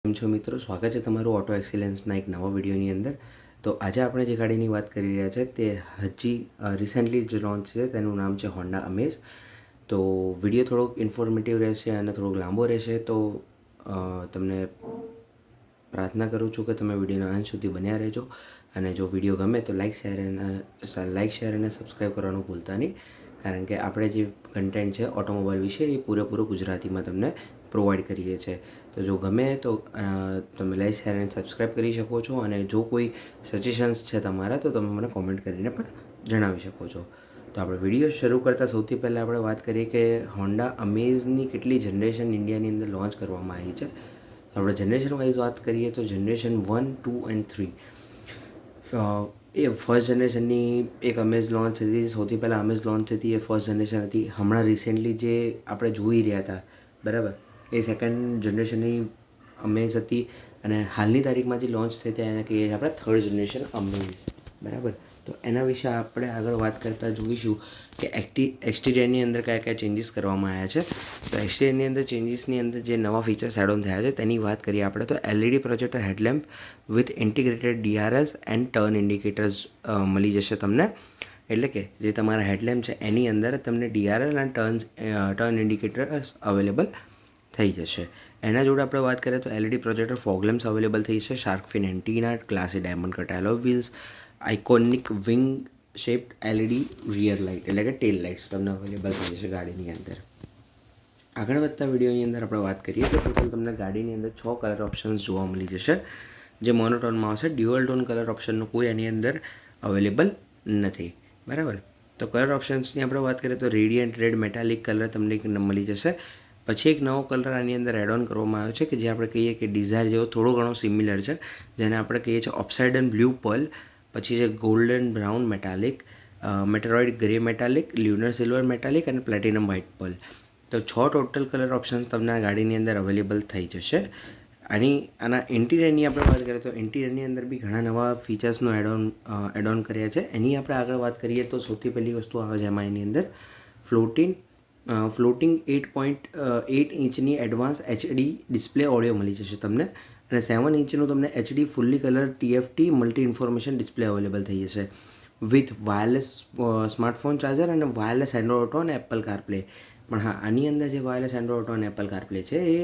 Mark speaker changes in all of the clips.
Speaker 1: કેમ છો મિત્રો, સ્વાગત છે તમારું ઓટો એક્સિલન્સના એક નવા વિડીયોની અંદર. તો આજે આપણે જે ગાડીની વાત કરી રહ્યા છે તે હજી રિસેન્ટલી જ લોન્ચ છે. તેનું નામ છે હોન્ડા અમેઝ. તો વિડીયો થોડોક ઇન્ફોર્મેટિવ રહેશે અને થોડોક લાંબો રહેશે. તો તમને પ્રાર્થના કરું છું કે તમે વિડીયોના અંત સુધી બન્યા રહેજો. અને જો વિડીયો ગમે તો લાઇક શેર અને સબસ્ક્રાઈબ કરવાનું ભૂલતા નહીં, કારણ કે આપણે જે કન્ટેન્ટ છે ઓટોમોબાઈલ વિશે એ પૂરેપૂરું ગુજરાતીમાં તમને પ્રોવાઈડ કરીએ છીએ. તો જો ગમે તો તમે લાઇક શેર અને સબસ્ક્રાઈબ કરી શકો છો. અને જો કોઈ સજેશન્સ છે તમારા તો તમે મને કોમેન્ટ કરીને પણ જણાવી શકો છો. તો આપણે વિડીયો શરૂ કરતાં સૌથી પહેલાં આપણે વાત કરીએ કે હોન્ડા અમેઝની કેટલી જનરેશન ઇન્ડિયાની અંદર લોન્ચ કરવામાં આવી છે. તો આપણે જનરેશન વાઇઝ વાત કરીએ તો જનરેશન 1, 2 એન્ડ 3 એ ફર્સ્ટ જનરેશનની એક અમેઝ લોન્ચ થતી હતી. સૌથી પહેલાં અમેઝ લોન્ચ થતી એ ફર્સ્ટ જનરેશન હતી. હમણાં રિસેન્ટલી જે આપણે જોઈ રહ્યા હતા બરાબર, એ સેકન્ડ જનરેશનની અમેઝ હતી. અને હાલની તારીખમાં જે લોન્ચ થઈ ત્યાં એને કહીએ છીએ આપણે થર્ડ જનરેશન અમેઝ બરાબર. તો એના વિશે આપણે આગળ વાત કરતાં જોઈશું કે એક્સટીરિયરની અંદર કયા કયા ચેન્જીસ કરવામાં આવ્યા છે. તો એક્સટીરિયરની અંદર ચેન્જીસની અંદર જે નવા ફીચર્સ એડ ઓન થયા છે તેની વાત કરીએ આપણે તો LED projector headlamp with integrated DRLs and turn indicators મળી જશે તમને. એટલે કે જે તમારા હેડલેમ્પ છે એની અંદર તમને DRL અને ટર્ન ઇન્ડિકેટર્સ અવેલેબલ થઈ જશે. એના જોડે આપણે વાત કરીએ તો LED પ્રોજેક્ટર ફોગલેમ્સ અવેલેબલ થઈ છે, shark fin antenna, classy diamond cut alloy wheels, iconic wing shaped LED rear light એટલે કે ટેલ લાઇટ્સ તમને અવેલેબલ થઈ જશે ગાડીની અંદર. આગળ વધતા વિડીયોની અંદર આપણે વાત કરીએ તો ટોટલ તમને ગાડીની અંદર 6 કલર ઓપ્શન્સ જોવા મળી જશે, જે મોનોટોનમાં આવશે. ડ્યુઅલ ટોન કલર ઓપ્શનનો કોઈ એની અંદર અવેલેબલ નથી બરાબર. તો કલર ઓપ્શન્સની આપણે વાત કરીએ તો રેડિયન્ટ રેડ મેટાલિક કલર તમને મળી જશે. પછી એક નવો કલર આની અંદર એડ ઓન કરવામાં આવ્યો છે કે જે આપણે કહીએ કે ડિઝાયર જેવો થોડો ઘણો સિમિલર છે, જેને આપણે કહીએ છીએ ઓપ્સાઇડન બ્લુ પર્લ. પછી છે golden brown metallic, meteoroid grey metallic, lunar silver metallic અને પ્લેટિનમ વ્હાઇટ પર્લ. તો 6 ટોટલ કલર ઓપ્શન્સ તમને આ ગાડીની અંદર અવેલેબલ થઈ જશે. આના ઇન્ટિરિયરની આપણે વાત કરીએ તો ઇન્ટિરિયરની અંદર બી ઘણા નવા ફીચર્સનો એડ ઓન કર્યા છે. એની આપણે આગળ વાત કરીએ તો સૌથી પહેલી વસ્તુ આવે છે એમાં એની અંદર ફ્લોટિંગ 8.8 ઇંચની એડવાન્સ HD ડિસ્પ્લે ઓડિયો મળી જશે તમને. અને 7 ઇંચનું તમને HD fully colour TFT multi information display available થઈ જશે વિથ વાયરલેસ સ્માર્ટફોન ચાર્જર અને વાયરલેસ એન્ડ્રોઇડ ઓટો અને એપલ કારપ્લે. પણ હા, આની અંદર જે વાયરલેસ એન્ડ્રોઇડ ઓટો અને એપલ કારપ્લે છે એ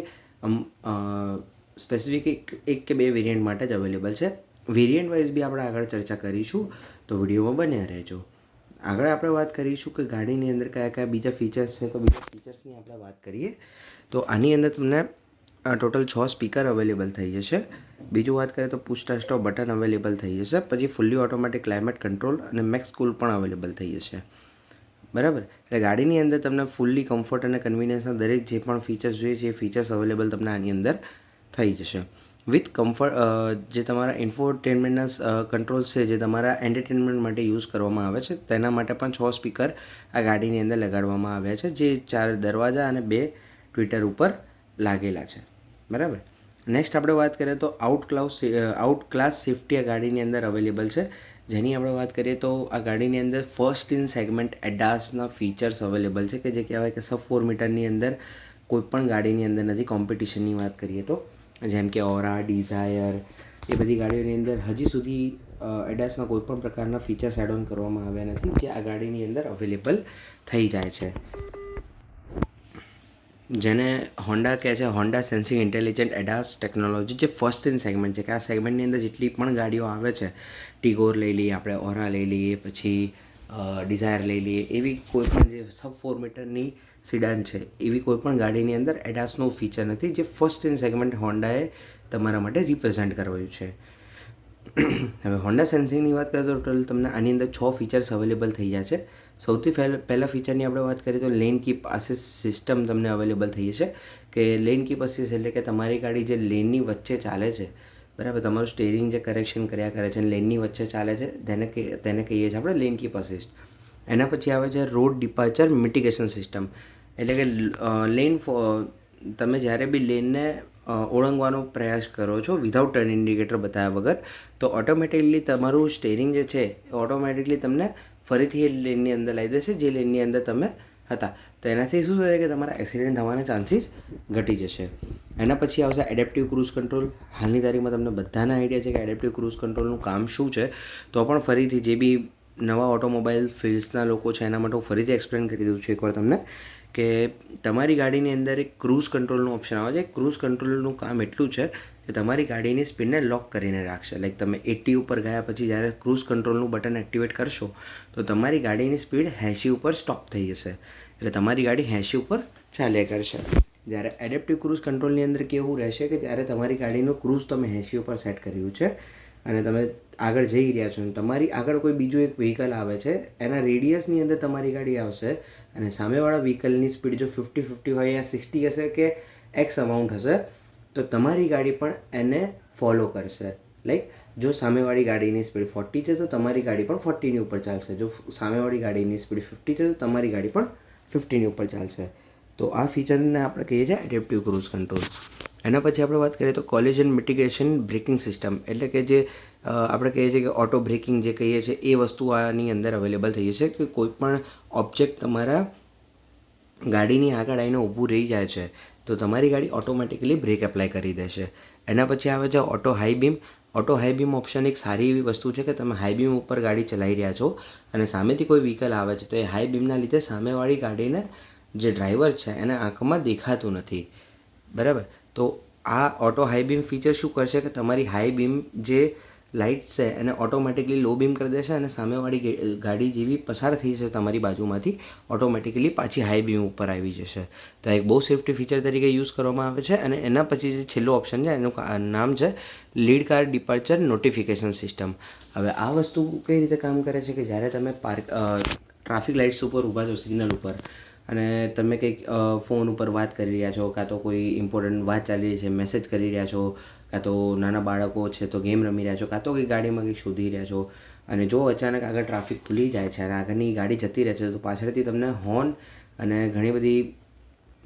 Speaker 1: સ્પેસિફિક એક કે બે વેરિયન્ટ માટે જ અવેલેબલ છે. વેરિયન્ટ વાઇઝ બી આપણે આગળ ચર્ચા કરીશું, તો વિડીયોમાં બન્યા રહેજો. આગળ આપણે વાત કરીશું કે ગાડીની અંદર કયા કયા બીજા ફીચર્સ છે. તો બીજા ફીચર્સની આપણે વાત કરીએ તો આની અંદર તમને ટોટલ 6 સ્પીકર અવેલેબલ થઈ જશે. બીજું વાત કરીએ તો પુશ સ્ટાર્ટ બટન અવેલેબલ થઈ જશે. પછી ફુલ્લી ઓટોમેટિક ક્લાઇમેટ કંટ્રોલ અને મેક્સ કૂલ પણ અવેલેબલ થઈ જશે બરાબર. એટલે ગાડીની અંદર તમને ફુલ્લી કમ્ફર્ટ અને કન્વિનિયન્સના દરેક જે પણ ફીચર્સ જોઈએ છે એ ફીચર્સ અવેલેબલ તમને આની અંદર થઈ જશે વિથ કમ્ફર્ટ. જે તમારા ઇન્ફોટેનમેન્ટના કંટ્રોલ્સ છે જે તમારા એન્ટરટેનમેન્ટ માટે યુઝ કરવામાં આવે છે તેના માટે પણ 6 સ્પીકર આ ગાડીની અંદર લગાડવામાં આવ્યા છે, જે 4 દરવાજા અને 2 ટ્વિટર ઉપર લાગેલા છે બરાબર. નેક્સ્ટ આપણે વાત કરીએ તો આઉટ ક્લાસ સેફ્ટી આ ગાડીની અંદર અવેલેબલ છે. જેની આપણે વાત કરીએ તો આ ગાડીની અંદર ફર્સ્ટ ઇન સેગમેન્ટ એડાસના ફીચર્સ અવેલેબલ છે કે જે કહેવાય કે સબ 4 મીટરની અંદર કોઈપણ ગાડીની અંદર નથી. કોમ્પિટિશનની વાત કરીએ તો જેમ કે ઓરા, ડિઝાયર એ બધી ગાડીઓની અંદર હજી સુધી એડાસના કોઈપણ પ્રકારના ફીચર્સ એડ ઓન કરવામાં આવ્યા નથી, જે આ ગાડીની અંદર અવેલેબલ થઈ જાય છે. જેને હોન્ડા કહે છે Honda sensing intelligent ADAS technology, જે ફર્સ્ટ ઇન સેગમેન્ટ છે. કે આ સેગમેન્ટની અંદર જેટલી પણ ગાડીઓ આવે છે, ટીગોર લઈ લઈએ આપણે, ઓરા લઈ લઈએ, પછી ડિઝાયર લઈ લઈએ, એવી કોઈપણ જે સબ 4 મીટરની સિડાન છે એવી કોઈપણ ગાડીની અંદર એડાસનો ફીચર નથી, જે ફર્સ્ટ ઇન સેગમેન્ટ હોન્ડાએ તમારા માટે રિપ્રેઝેન્ટ કરાવ્યું છે. હવે હોન્ડા સેન્સિંગની વાત કરીએ તો ટોટલ તમને આની અંદર 6 ફીચર્સ અવેલેબલ થઈ જાય છે. સૌથી પહેલાં ફીચરની આપણે વાત કરીએ તો લેન કીપ આસિસ્ટ સિસ્ટમ તમને અવેલેબલ થઈ જશે. કે લેન કીપ આસિસ્ટ એટલે કે તમારી ગાડી જે લેનની વચ્ચે ચાલે છે બરાબર, તમારું સ્ટેરિંગ જે કરેક્શન કર્યા કરે છે અને લેનની વચ્ચે ચાલે છે તેને કહીએ છીએ આપણે લેન કીપ આસિસ્ટ. એના પછી આવે છે રોડ ડિપાર્ચર મિટિગેશન સિસ્ટમ, એટલે કે તમે જ્યારે બી લેનને ઓળંગવાનો પ્રયાસ કરો છો વિધાઉટ ટર્ન ઇન્ડિકેટર બતાવ્યા વગર, તો ઓટોમેટિકલી તમારું સ્ટેરિંગ જે છે એ ઓટોમેટિકલી તમને ફરીથી એ લેનની અંદર લાવી દેશે જે લેનની અંદર તમે હતા, તો એનાથી શું થશે કે તમારા એક્સિડન્ટ થવાના ચાન્સીસ ઘટી જશે. એના પછી આવશે એડેપ્ટિવ ક્રૂઝ કંટ્રોલ. હાલની તારીખમાં તમને બધાના આઈડિયા છે કે એડેપ્ટિવ ક્રૂઝ કંટ્રોલનું કામ શું છે, તો પણ ફરીથી જે બી નવા ઓટોમોબાઈલ ફિલ્ડ્સના લોકો છે એના માટે હું ફરીથી એક્સપ્લેન કરી દઉં છું એકવાર તમને, કે તમારી ગાડીની અંદર એક ક્રૂઝ કંટ્રોલનું ઓપ્શન આવે છે. ક્રૂઝ કંટ્રોલનું કામ એટલું છે કે તમારી ગાડીની સ્પીડને લોક કરીને રાખશે. લાઈક તમે 80 ઉપર ગયા પછી જ્યારે ક્રૂઝ કંટ્રોલનું બટન એક્ટિવેટ કરશો તો તમારી ગાડીની સ્પીડ 80 ઉપર સ્ટોપ થઈ જશે, એટલે તમારી ગાડી 80 ઉપર ચાલ્યા કરશે. જ્યારે એડેપ્ટિવ ક્રૂઝ કંટ્રોલની અંદર કેવું રહેશે કે ત્યારે તમારી ગાડીનું ક્રૂઝ તમે 80 ઉપર સેટ કર્યું છે અને તમે આગળ જઈ રહ્યા છો, તમારી આગળ કોઈ બીજું એક વ્હીકલ આવે છે, એના રેડિયસની અંદર તમારી ગાડી આવશે અને સામેવાળા વ્હીકલની સ્પીડ જો 50 હોય યા 60 હશે કે એક્સ અમાઉન્ટ હશે, તો તમારી ગાડી પણ એને ફોલો કરશે. લાઈક જો સામેવાળી ગાડીની સ્પીડ 40 છે તો તમારી ગાડી પણ 40ની ઉપર ચાલશે. જો સામેવાળી ગાડીની સ્પીડ 50 છે તો તમારી ગાડી પણ 50ની ઉપર ચાલશે. તો આ ફીચરને આપણે કહીએ છીએ એડેપ્ટિવ ક્રૂઝ કંટ્રોલ. એના પછી આપણે વાત કરીએ તો કોલિઝન મિટિગેશન બ્રેકિંગ સિસ્ટમ, એટલે કે જે આપણે કહીએ છીએ કે ઓટો બ્રેકિંગ જે કહીએ છીએ એ વસ્તુ આની અંદર અવેલેબલ થઈ જશે, કે કોઈ પણ ઓબ્જેક્ટ તમારા ગાડીની આગળ આવીને ઊભું રહી જાય છે તો તમારી ગાડી ઓટોમેટિકલી બ્રેક એપ્લાય કરી દેશે. એના પછી આવે છે auto high beam. Auto high beam option એક સારી એવી વસ્તુ છે કે તમે હાઈ બીમ ઉપર ગાડી ચલાવી રહ્યા છો અને સામેથી કોઈ વ્હીકલ આવે છે તો એ હાઈ બીમના લીધે સામેવાળી ગાડીને જે ડ્રાઈવર છે એને આંખમાં દેખાતું નથી, બરાબર. તો આ ઓટો હાઈ બીમ ફીચર શું કરશે કે તમારી હાઈ બીમ જે લાઇટ્સ છે એને ઓટોમેટિકલી લો બીમ કરી દેશે અને સામેવાળી ગાડી જેવી પસાર થઈ જશે તમારી બાજુમાંથી ઓટોમેટિકલી પાછી હાઈ બીમ ઉપર આવી જશે. તો એક બહુ સેફ્ટી ફીચર તરીકે યુઝ કરવામાં આવે છે. અને એના પછી જે છેલ્લો ઓપ્શન છે એનું નામ છે lead car departure notification system. હવે આ વસ્તુ કઈ રીતે કામ કરે છે કે જ્યારે તમે ટ્રાફિક લાઇટ્સ ઉપર ઊભા છો, સિગ્નલ ઉપર, અને તમે કંઈક ફોન ઉપર વાત કરી રહ્યા છો, કાં તો કોઈ ઇમ્પોર્ટન્ટ વાત ચાલી રહી છે, મેસેજ કરી રહ્યા છો, કાં તો નાના બાળકો છે તો ગેમ રમી રહ્યા છો, કાં તો કંઈક ગાડીમાં કંઈક શોધી રહ્યા છો, અને જો અચાનક આગળ ટ્રાફિક ખુલી જાય છે અને આગળની ગાડી જતી રહે છે તો પાછળથી તમને હોર્ન અને ઘણી બધી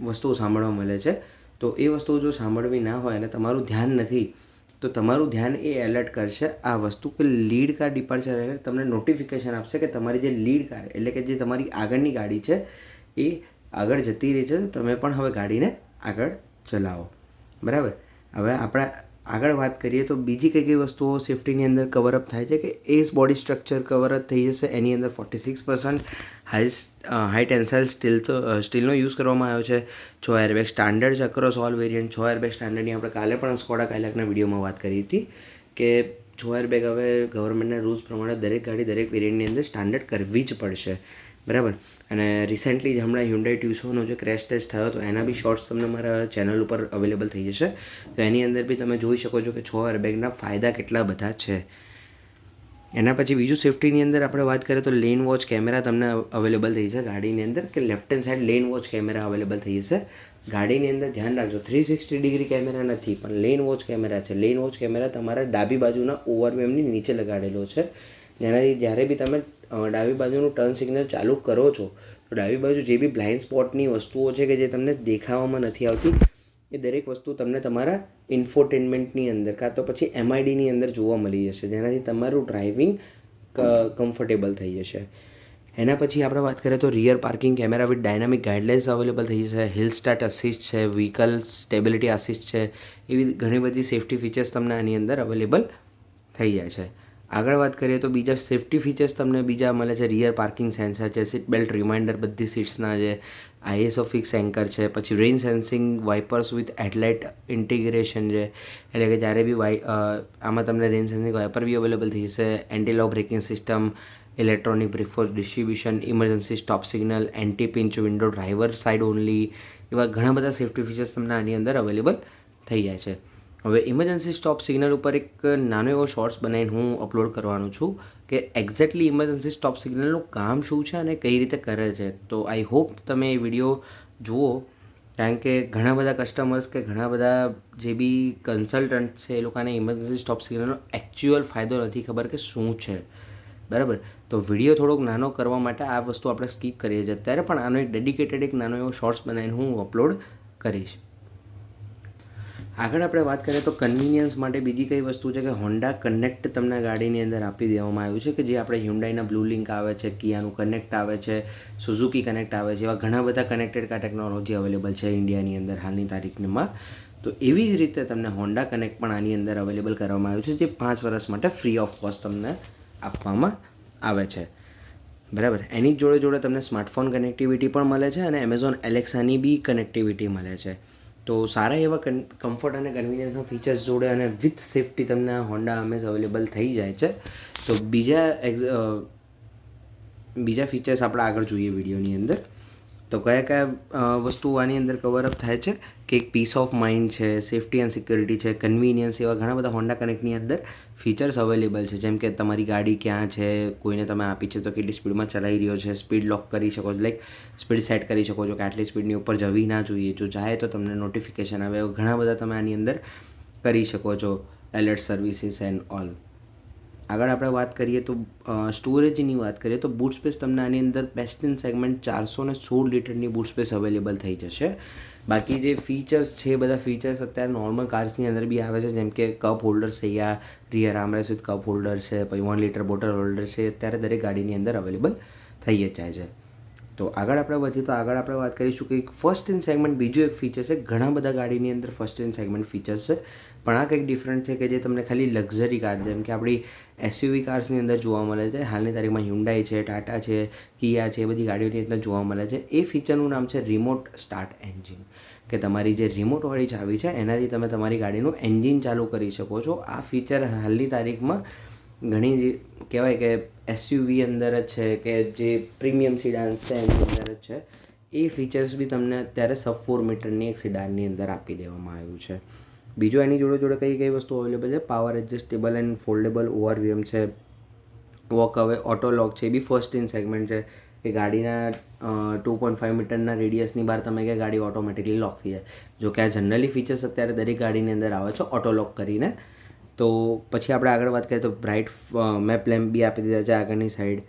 Speaker 1: વસ્તુઓ સાંભળવા મળે છે. તો એ વસ્તુઓ જો સાંભળવી ના હોય અને તમારું ધ્યાન નથી તો તમારું ધ્યાન એ એલર્ટ કરશે આ વસ્તુ કે લીડ કાર ડિપાર્ચર એલર્ટ તમને નોટિફિકેશન આપશે કે તમારી જે લીડ કાર એટલે કે જે તમારી આગળની ગાડી છે એ આગળ જતી રહી છે, તો તમે પણ હવે ગાડીને આગળ ચલાવો, બરાબર. હવે આપણે આગળ વાત કરીએ તો બીજી કઈ કઈ વસ્તુઓ સેફ્ટીની અંદર કવરઅપ થાય છે કે એસ બોડી સ્ટ્રક્ચર કવરઅપ થઈ જશે. એની અંદર 46% હાઈ ટેન્સાઇલ સ્ટીલનો યુઝ કરવામાં આવ્યો છે. 6 એરબેગ સ્ટાન્ડર્ડ છે અક્રોસ ઓલ વેરિયન્ટ. 6 એરબેગ સ્ટાન્ડર્ડની આપણે કાલે પણ સ્કોડા કાયલાકના વિડીયોમાં વાત કરી હતી કે 6 એરબેગ હવે ગવર્મેન્ટના રૂલ્સ પ્રમાણે દરેક ગાડી દરેક વેરિયન્ટની અંદર સ્ટાન્ડર્ડ કરવી જ પડશે, બરાબર. અને રિસેન્ટલી જ હમણાં હ્યુન્ડાઈ ટ્યુસોનો જે ક્રેશ ટેસ્ટ થયો હતો એના બી શોર્ટ્સ તમને મારા ચેનલ ઉપર અવેલેબલ થઈ જશે. તો એની અંદર બી તમે જોઈ શકો છો કે 6 એરબેગના ફાયદા કેટલા બધા છે. એના પછી બીજું સેફ્ટીની અંદર આપણે વાત કરીએ તો લેન વોચ કેમેરા તમને અવેલેબલ થઈ જશે ગાડીની અંદર, કે left hand side lane watch camera available થઈ જશે ગાડીની અંદર. ધ્યાન રાખજો 360 ડિગ્રી કેમેરા નથી પણ લેન વોચ કેમેરા છે. લેન વોચ કેમેરા તમારા ડાબી બાજુના ઓવરવેમની નીચે લગાડેલો છે, જેનાથી જ્યારે બી તમે ડાબી બાજુનું ટર્ન સિગ્નલ ચાલુ કરો છો તો ડાબી બાજુ જે બી બ્લાઇન્ડ સ્પોટની વસ્તુઓ છે કે જે તમને દેખાવામાં નથી આવતી એ દરેક વસ્તુ તમને તમારા ઇન્ફોટેનમેન્ટની અંદર કાં તો પછી MIDની અંદર જોવા મળી જશે, જેનાથી તમારું ડ્રાઇવિંગ કમ્ફર્ટેબલ થઈ જશે. એના પછી આપણે વાત કરીએ તો rear parking camera with dynamic guidelines available થઈ જશે. હિલ સ્ટાર્ટ અસિસ્ટ છે, વ્હીકલ સ્ટેબિલિટી અસિસ્ટ છે, એવી ઘણી બધી સેફ્ટી ફીચર્સ તમને આની અંદર અવેલેબલ થઈ જાય છે. આગળ વાત કરીએ તો બીજા સેફ્ટી ફીચર્સ તમને બીજા મળે છે. રિયર પાર્કિંગ સેન્સર છે, સીટ બેલ્ટ રિમાઇન્ડર બધી સીટ્સના છે, ISO ફિક્સ એન્કર છે, પછી rain sensing wipers with headlight integration છે, એટલે કે જ્યારે બી આમાં તમને રેઇન સેન્સિંગ વાઇપર બી અવેલેબલ થઈ જશે. Anti lock braking system, electronic brake force distribution, emergency stop signal, anti pinch window, driver side only, એવા ઘણા બધા સેફ્ટી ફીચર્સ તમને આની અંદર અવેલેબલ થઈ જાય છે. હવે ઇમરજન્સી સ્ટોપ સિગ્નલ ઉપર એક નાનો એવો શોર્ટ્સ બનાવીને હું અપલોડ કરવાનો છું કે એક્ઝેક્ટલી ઇમરજન્સી સ્ટોપ સિગ્નલનું કામ શું છે અને કઈ રીતે કરે છે. તો આઈ હોપ તમે એ વિડીયો જુઓ, કારણ કે ઘણા બધા કસ્ટમર્સ કે ઘણા બધા જે બી કન્સલ્ટન્ટ છે એ લોકોને ઇમરજન્સી સ્ટોપ સિગ્નલનો એકચ્યુઅલ ફાયદો નથી ખબર કે શું છે, બરાબર. તો વિડીયો થોડોક નાનો કરવા માટે આ વસ્તુ આપણે સ્કીપ કરીએ છીએ અત્યારે, પણ આનો એક ડેડિકેટેડ એક નાનો એવો શોર્ટ્સ બનાવીને હું અપલોડ કરીશ. આગળ આપણે વાત કરીએ તો કન્વિનિયન્સ માટે બીજી કઈ વસ્તુ છે કે હોન્ડા કનેક્ટ તમને ગાડીની અંદર આપી દેવામાં આવ્યું છે, કે જે આપણે હ્યુન્ડાઈના બ્લુ લિંક આવે છે, કિયાનું કનેક્ટ આવે છે, સુઝુકી કનેક્ટ આવે છે, એવા ઘણા બધા કનેક્ટેડ કાર ટેકનોલોજી અવેલેબલ છે ઇન્ડિયાની અંદર હાલની તારીખમાં. તો એવી જ રીતે તમને હોન્ડા કનેક્ટ પણ આની અંદર અવેલેબલ કરવામાં આવ્યું છે, જે 5 વર્ષ માટે ફ્રી ઓફ કોસ્ટ તમને આપવામાં આવે છે. બરાબર. એની જોડે જોડે તમને સ્માર્ટફોન કનેક્ટિવિટી પણ મળે છે અને એમેઝોન એલેક્સાની બી કનેક્ટિવિટી મળે છે. તો સારા એવા કમ્ફર્ટ અને કન્વિનિયન્સના ફીચર્સ જોડે અને વિથ સેફ્ટી તમને હોન્ડા અમેઝ અવેલેબલ થઈ જાય છે. તો બીજા ફીચર્સ આપણે આગળ જોઈએ વિડીયોની અંદર. તો કયા કયા વસ્તુઓ આની અંદર કવરઅપ થાય છે કે એક પીસ ઓફ માઇન્ડ છે, સેફ્ટી એન્ડ સિક્યોરિટી છે, કન્વિનિયન્સ, એવા ઘણા બધા હોન્ડા કનેક્ટની અંદર ફીચર્સ અવેલેબલ છે. જેમ કે તમારી ગાડી ક્યાં છે, કોઈને તમે આપી છે તો કેટલી સ્પીડમાં ચલાવી રહ્યો છે, સ્પીડ લોક કરી શકો છો, લાઈક સ્પીડ સેટ કરી શકો છો કે આટલી સ્પીડની ઉપર જવી ના જોઈએ, જો જાય તો તમને નોટિફિકેશન આવે, ઘણા બધા તમે આની અંદર કરી શકો છો, એલર્ટ સર્વિસીસ એન્ડ ઓલ. આગળ આપણે વાત કરીએ તો સ્ટોરેજની વાત કરીએ તો બૂટ સ્પેસ તમને આની અંદર બેસ્ટ ઇન સેગમેન્ટ 416 લીટરની બૂટ સ્પેસ અવેલેબલ થઈ જશે. બાકી જે ફીચર્સ છે એ બધા ફીચર્સ અત્યારે નોર્મલ કાર્સની અંદર બી આવે છે, જેમ કે કપ હોલ્ડર્સ થઈ ગયા, rear armrest with cup holder છે, પછી 1 લીટર બોટલ હોલ્ડર છે, અત્યારે દરેક ગાડીની અંદર અવેલેબલ થઈ જ જાય છે. તો આગળ આપણે વધીએ તો આગળ આપણે વાત કરીશું કે ફર્સ્ટ ઇન સેગમેન્ટ બીજું એક ફીચર છે. ઘણા બધા ગાડીની અંદર ફર્સ્ટ ઇન સેગમેન્ટ ફીચર્સ છે, પણ આ કંઈક ડિફરન્ટ છે કે જે તમને ખાલી લક્ઝરી કાર જેમ કે આપણી એસયુવી કાર્સની અંદર જોવા મળે છે. હાલની તારીખમાં હ્યુન્ડાઈ છે, ટાટા છે, કિયા છે, એ બધી ગાડીઓની અંદર જોવા મળે છે. એ ફીચરનું નામ છે રિમોટ સ્ટાર્ટ એન્જિન, કે તમારી જે રિમોટવાળી ચાવી છે એનાથી તમે તમારી ગાડીનું એન્જિન ચાલુ કરી શકો છો. આ ફીચર હાલની તારીખમાં ઘણી કહેવાય કે એસયુવી અંદર જ છે, કે જે પ્રીમિયમ સિડાન્સ છે એની અંદર જ છે. એ ફીચર્સ બી તમને અત્યારે સબ 4 મીટરની એક સિડાનની અંદર આપી દેવામાં આવ્યું છે. બીજું એની જોડે જોડે કઈ કઈ વસ્તુ અવેલેબલ છે, પાવર એડજસ્ટેબલ એન્ડ ફોલ્ડેબલ ઓવરવીએમ છે, વોક અવે ઓટો લોક છે, એ બી ફર્સ્ટ ઇન સેગમેન્ટ છે કે ગાડીના 2.5 મીટરના રેડિયસની બહાર તમે કે ગાડી ઓટોમેટિકલી લોક થઈ જાય. જો કે આ જનરલી ફીચર્સ અત્યારે દરેક ગાડીની અંદર આવે છે ઓટો લોક કરીને. તો પછી આપણે આગળ વાત કરીએ તો બ્રાઇટ મેપ લેમ્પ બી આપી દીધા છે આગળની સાઈડ.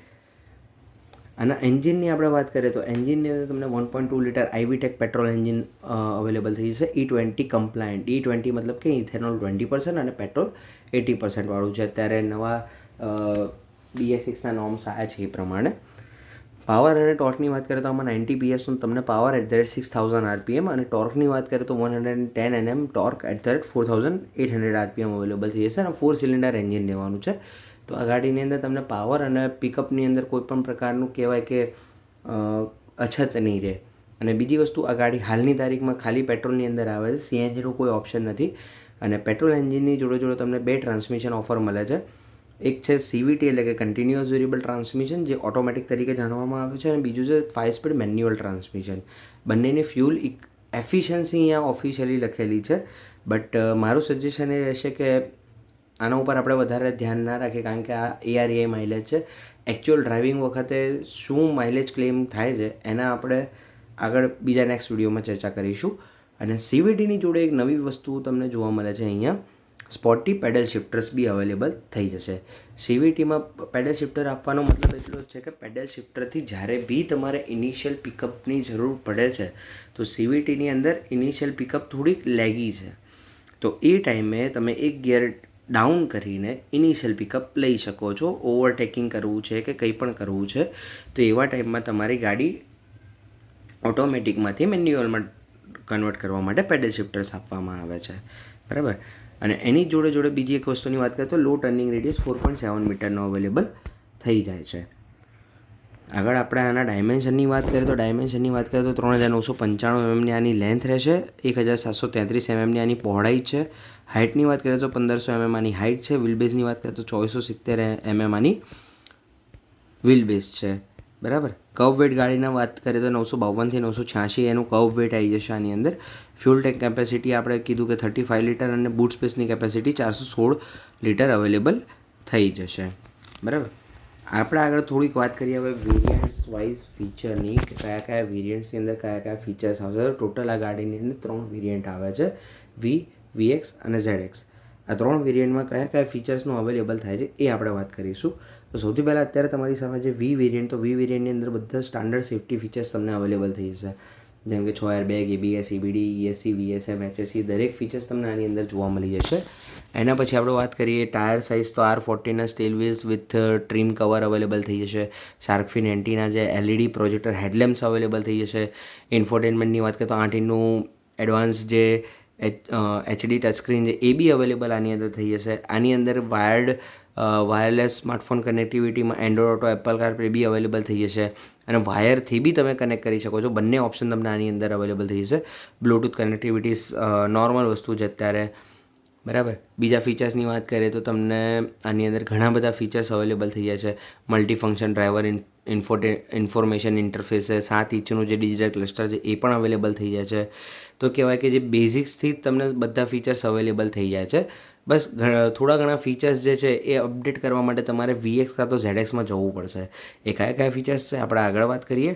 Speaker 1: અને એન્જિનની આપણે વાત કરીએ તો એન્જિનની અંદર તમને 1.2 લીટર આઈવીટેક પેટ્રોલ એન્જિન અવેલેબલ થઈ જશે, E20 કમ્પ્લાયન્ટ. E20 મતલબ કે ઇથેનોલ 20% અને પેટ્રોલ 80% વાળું છે. અત્યારે નવા BS6ના નોર્મ્સ આવ્યા છે એ પ્રમાણે. પાવર અને ટોર્કની વાત કરીએ તો આમાં 90 PS તમને power at the rate 6000 RPM અને ટોર્કની વાત કરીએ તો 110 Nm torque at the rate 4800 RPM available થઈ જશે અને 4 સિલિન્ડર એન્જિન લેવાનું છે. તો આ ગાડીની અંદર તમને પાવર અને પિકઅપની અંદર કોઈ પણ પ્રકારનું કહેવાય કે અછત નહીં રહે. અને બીજી વસ્તુ, આ ગાડી હાલની તારીખમાં ખાલી પેટ્રોલની અંદર આવે છે, CNGનું કોઈ ઓપ્શન નથી. અને પેટ્રોલ એન્જિનની જોડે જોડે તમને 2 ટ્રાન્સમિશન ઓફર મળે છે. એક છે CVT એટલે કે કન્ટિન્યુઅસ વેરિયેબલ ટ્રાન્સમિશન, જે ઓટોમેટિક તરીકે જાણવામાં આવે છે, અને બીજું છે 5 સ્પીડ મેન્યુઅલ ટ્રાન્સમિશન. બંનેની ફ્યુલ એફિશિયન્સી અહીંયા ઓફિશિયલી લખેલી છે, બટ મારું સજેશન એ રહેશે કે આના ઉપર આપણે વધારે ધ્યાન ના રાખીએ, કારણ કે આ ARAI માઇલેજ છે. એકચ્યુઅલ ડ્રાઇવિંગ વખતે શું માઇલેજ ક્લેમ થાય છે એના આપણે આગળ બીજા નેક્સ્ટ વિડીયોમાં ચર્ચા કરીશું. અને CVTની જોડે એક નવી વસ્તુ તમને જોવા મળે છે, અહીંયા સ્પોટી પેડલ શિફ્ટર્સ બી અવેલેબલ થઈ જશે. CVTમાં પેડલ શિફ્ટર આપવાનો મતલબ એટલો જ છે કે પેડલ શિફ્ટરથી જ્યારે બી તમારે ઇનિશિયલ પિકઅપની જરૂર પડે છે તો CVTની અંદર ઇનિશિયલ પિકઅપ થોડીક લેગી છે, તો એ ટાઈમે તમે એક ગિયર ડાઉન કરીને ઇનિશિયલ પિકઅપ લઈ શકો છો. ઓવરટેકિંગ કરવું છે કે કંઈ પણ કરવું છે તો એવા ટાઈમમાં તમારી ગાડી ઓટોમેટિકમાંથી મેન્યુઅલમાં કન્વર્ટ કરવા માટે પેડલ શિફ્ટર્સ આપવામાં આવે છે. બરાબર. અને એની જોડે જોડે બીજી એક વસ્તુની વાત કરીએ તો લો ટર્નિંગ રેડિયસ 4.7 મીટરનો અવેલેબલ થઈ જાય છે. આગળ આપણે આના ડાયમેન્શનની વાત કરીએ તો 3995 mmની આની લેન્થ રહેશે, 1733 mmની આની પહોળાઈ છે. હાઇટની વાત કરીએ તો 1500 mm આની હાઇટ છે. વ્હીલબેઝની વાત કરીએ તો 2470 mm આની વ્હીલબેઝ છે. બરાબર. કર્વ વેટ ગાડીના વાત કરીએ તો 952 થી 986 એનું કર્વ વેટ આવી જશે આની અંદર. ફ્યુલ ટેન્ક કેપેસિટી આપણે કીધું કે 35 લીટર અને બૂટ સ્પેસની કેપેસિટી 416 લીટર અવેલેબલ થઈ જશે. બરાબર. આપણે આગળ થોડીક વાત કરીએ હવે વેરિયન્ટ્સ વાઇઝ ફીચરની, કે કયા કયા વેરિયન્ટ્સની અંદર કયા કયા ફીચર્સ આવશે. ટોટલ આ ગાડીની અંદર 3 વેરિયન્ટ આવે છે, V, VX અને ZX. આ 3 વેરિયન્ટમાં કયા કયા ફીચર્સનું અવેલેબલ થાય છે એ આપણે વાત કરીશું. તો સૌથી પહેલાં અત્યારે તમારી સામે જે V વેરિયન્ટ, તો V વેરિયન્ટની અંદર બધા સ્ટાન્ડર્ડ સેફ્ટી ફીચર્સ તમને અવેલેબલ થઈ જશે. જેમ કે 6 airbag, ABS, EBD, ESC, VSM, HSC દરેક ફીચર્સ તમને આની અંદર જોવા મળી જશે. એના પછી આપણે વાત કરીએ ટાયર સાઇઝ, તો R40ના steel wheels with trim cover available થઈ જશે. શાર્કફિન એન્ટીના જે LED પ્રોજેક્ટર હેડલેમ્પ્સ અવેલેબલ થઈ જશે. ઇન્ફોટેનમેન્ટની વાત કરીએ તો 8 ઇંચનું એડવાન્સ જે HD ટચસ્ક્રીન છે એ બી અવેલેબલ આની અંદર થઈ જશે. આની અંદર વાયરલેસ સ્માર્ટફોન કનેક્ટિવિટીમાં એન્ડ્રોઇડ ઓટો, એપલ કારપ્લે બી અવેલેબલ થઈ જશે અને વાયરથી બી તમે કનેક્ટ કરી શકો છો. બંને ઓપ્શન તમને આની અંદર અવેલેબલ થઈ જશે. બ્લૂટૂથ કનેક્ટિવિટી નોર્મલ વસ્તુ છે અત્યારે, બરાબર. બીજા ફીચર્સની વાત કરીએ તો તમને આની અંદર ઘણા બધા ફીચર્સ અવેલેબલ થઈ જાય છે. મલ્ટીફંક્શન ડ્રાઈવર ઇન્ફોર્મેશન ઇન્ટરફેસ છે. 7 ઇંચનું જે ડિજિટલ ક્લસ્ટર છે એ પણ અવેલેબલ થઈ જાય છે. તો કહેવાય કે જે બેઝિક્સથી જ તમને બધા ફીચર્સ અવેલેબલ થઈ જાય છે. બસ થોડા ઘણા ફીચર્સ જે છે એ અપડેટ કરવા માટે તમારે VX કાં તો ZXમાં જવું પડશે. એ કયા ફીચર્સ છે આપણે આગળ વાત કરીએ.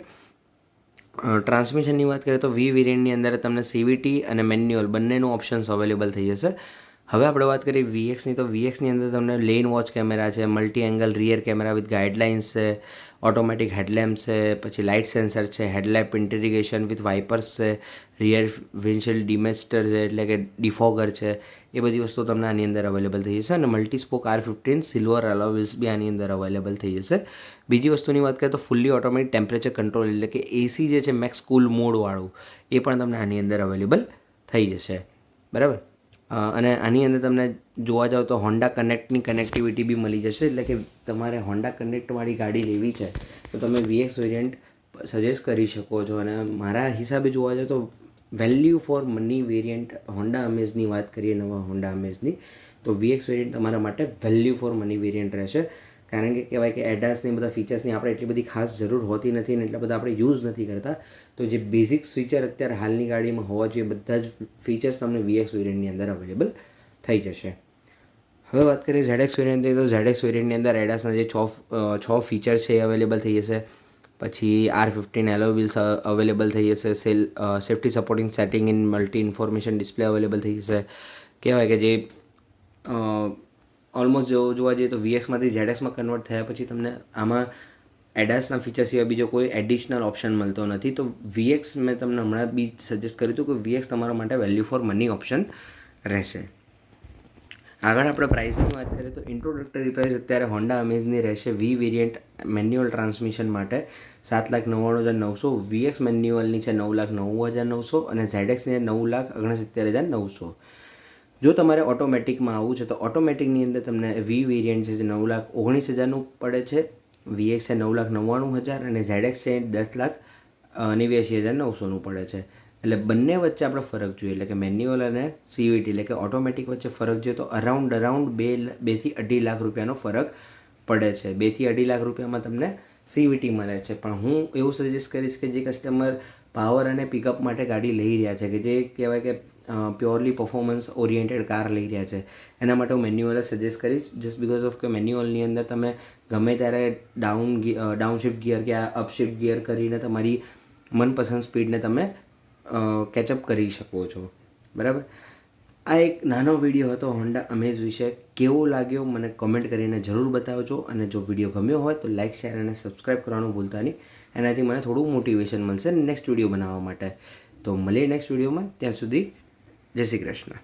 Speaker 1: ટ્રાન્સમિશનની વાત કરીએ તો વેરિયન્ટની અંદર તમને CVT અને મેન્યુઅલ બંનેનું ઓપ્શન્સ અવેલેબલ થઈ જશે. હવે આપણે વાત કરીએ VXની, તો VXની અંદર તમને લેન વોચ કેમેરા છે, multi angle rear camera with guidelines છે, ઓટોમેટિક હેડલેમ્પ્સ છે, પછી લાઇટ સેન્સર છે, હેડલેમ્પ ઇન્ટિગ્રેશન વિથ વાઇપર્સ છે, રિયર વિન્ડશીલ્ડ ડિમેસ્ટર છે એટલે કે ડિફોગર છે. એ બધી વસ્તુ તમને આની અંદર અવેલેબલ થઈ જશે અને મલ્ટીસ્પોક R15 સિલ્વર એલોય વ્હીલ્સ બી આની અંદર અવેલેબલ થઈ જશે. બીજી વસ્તુની વાત કરીએ તો ફુલ્લી ઓટોમેટિક ટેમ્પરેચર કંટ્રોલ એટલે કે AC જે છે મેક્સ કૂલ મોડવાળું એ પણ તમને આની અંદર અવેલેબલ થઈ જશે, બરાબર. અને આની અંદર તમને જોવા જાઓ તો હોન્ડા કનેક્ટની કનેક્ટિવિટી બી મળી જશે. એટલે કે તમારે હોન્ડા કનેક્ટવાળી ગાડી લેવી છે તો તમે VX વેરિયન્ટ સજેસ્ટ કરી શકો છો. અને મારા હિસાબે જોવા જાઓ તો value for money variant Honda અમેઝની વાત કરીએ, નવા હોન્ડા અમેઝની, તો VX વેરિયન્ટ તમારા માટે વેલ્યુ ફોર મની વેરિયન્ટ રહેશે. કારણ કે કહેવાય કે એડાસની બધા ફીચર્સની આપણે એટલી બધી ખાસ જરૂર હોતી નથી ને એટલા બધા આપણે યુઝ નથી કરતા. તો જે બેઝિક્સ ફીચર અત્યારે હાલની ગાડીમાં હોવા જોઈએ બધા જ ફીચર્સ તમને VX વેરિયન્ટની અંદર અવેલેબલ થઈ જશે. હવે વાત કરીએ ZX વેરિયન્ટની, તો ZX વેરિયન્ટની અંદર એડાસના જે 6 ફીચર છે એ અવેલેબલ થઈ જશે. પછી R15 એલોય વ્હીલ્સ અવેલેબલ થઈ જશે. Safety supporting setting in multi information display available થઈ જશે. કહેવાય કે જે ઓલમોસ્ટ જોવા જઈએ તો VXમાંથી ZXમાં કન્વર્ટ થયા પછી તમને આમાં એડાસના ફીચર સિવાય બીજો કોઈ એડિશનલ ઓપ્શન મળતો નથી. તો VX મેં તમને હમણાં બી સજેસ્ટ કર્યું હતું કે VX તમારા માટે વેલ્યુ ફોર મની ઓપ્શન રહેશે. આગળ આપણે પ્રાઇસની વાત કરીએ તો ઇન્ટ્રોડક્ટરી પ્રાઇસ અત્યારે હોન્ડા અમેઝની રહેશે વેરિયન્ટ મેન્યુઅલ ટ્રાન્સમિશન માટે 7,99,900, VX મેન્યુઅલની છે 9,09,900 અને ZXની 9,69,900. જો તમારે ઓટોમેટિકમાં આવવું છે તો ઓટોમેટિકની અંદર તમને વેરિયન્ટ છે જે 9,19,000નું પડે છે, VX છે 9,99,000 અને ZX છે 10,89,900નું પડે છે. એટલે બંને વચ્ચે આપણે ફરક જોઈએ, એટલે કે મેન્યુઅલ અને CVT એટલે કે ઓટોમેટિક વચ્ચે ફરક જોઈએ તો અરાઉન્ડ 2 થી 2.5 લાખ રૂપિયાનો ફરક પડે છે. 2 થી 2.5 લાખ રૂપિયામાં તમને CVT મળે છે. પણ હું એવું સજેસ્ટ કરીશ કે જે કસ્ટમર પાવર અને પિકઅપ માટે ગાડી લઈ રહ્યા છે, કે જે કહેવાય કે પ્યોરલી પરફોર્મન્સ ઓરિએન્ટેડ કાર લઈ રહ્યા છે, એના માટે હું મેન્યુઅલ જ સજેસ્ટ કરીશ. જસ્ટ બિકોઝ ઓફ કે મેન્યુઅલની અંદર તમે ગમે ત્યારે ડાઉન શિફ્ટ ગિયર કે અપ શિફ્ટ ગિયર કરીને તમારી મનપસંદ સ્પીડને તમે કેચઅપ કરી શકો છો, બરાબર. આ એક નાનો વિડીયો હતો હોન્ડા અમેઝ વિશે. કેવો લાગ્યો મને કમેન્ટ કરીને જરૂર બતાવજો. અને જો વિડીયો ગમ્યો હોય તો લાઇક, શેર અને સબસ્ક્રાઈબ કરવાનું ભૂલતા નહીં. એનાથી મને થોડું મોટિવેશન મળશે નેક્સ્ટ વિડીયો બનાવવા માટે. તો મળીએ નેક્સ્ટ વિડીયોમાં. ત્યાં સુધી જય શ્રી કૃષ્ણ.